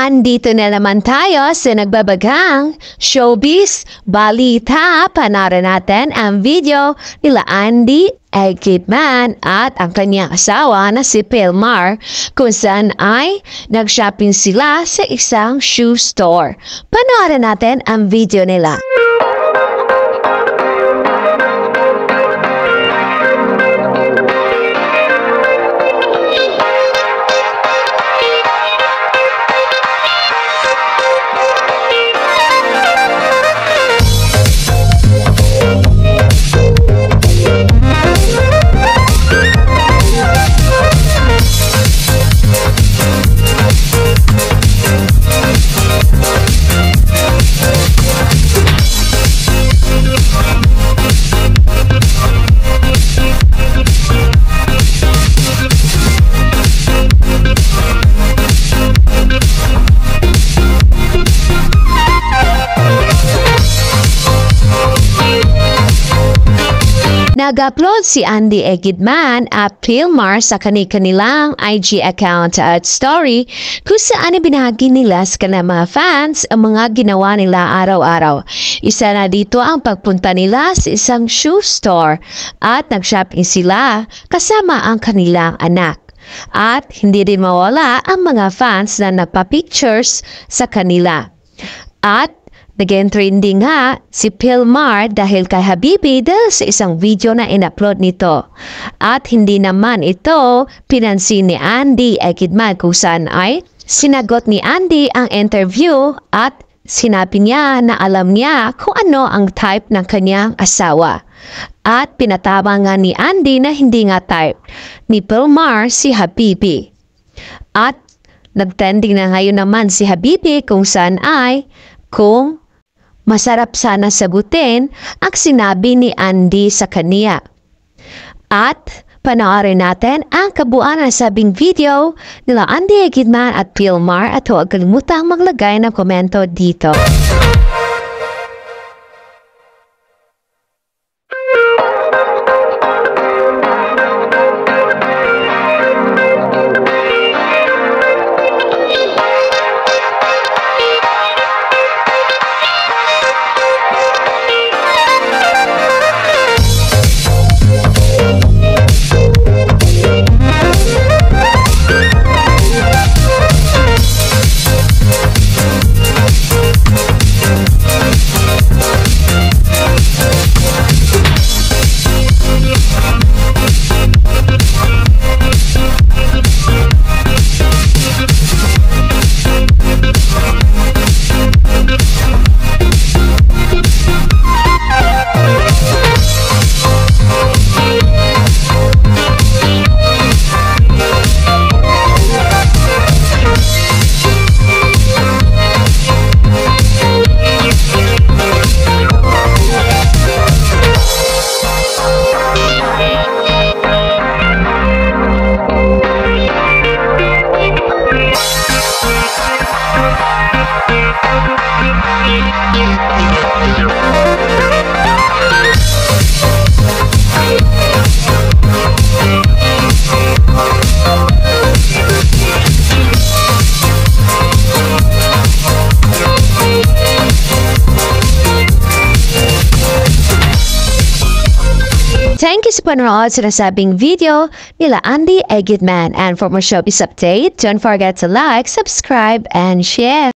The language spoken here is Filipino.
Andito na naman tayo sa nagbabagang showbiz balita. Panarin natin ang video nila Andy Egidman at ang kanyang asawa na si Pilmar kung saan ay nag-shopping sila sa isang shoe store. Panarin natin ang video nila. Nag-upload si Andy Egidman at Pilmar sa kanilang IG account at story kung saan ibinahagi nila sa kanilang mga fans ang mga ginawa nila araw-araw. Isa na dito ang pagpunta nila sa isang shoe store at nag-shopping sila kasama ang kanilang anak. At hindi rin mawala ang mga fans na nagpa-pictures sa kanila. At naging trending nga si Pilmar dahil kay Habibi dahil sa isang video na in-upload nito. At hindi naman ito pinansin ni Andy Egidman kung saan ay sinagot ni Andy ang interview at sinabi niya na alam niya kung ano ang type ng kanyang asawa. At pinatama nga ni Andy na hindi nga type ni Pilmar si Habibi. At nagtrending na ngayon naman si Habibi kung saan ay kung masarap sana sagutin ang sinabi ni Andy sa kanya. At panoorin natin ang kabuuan ng sabing video nila Andy Egidman at Pilmar at huwag kalimutang maglagay ng komento dito. Thank you sa panonood sa nasabing video nila Andy Egidman. And for more showbiz update, don't forget to like, subscribe, and share.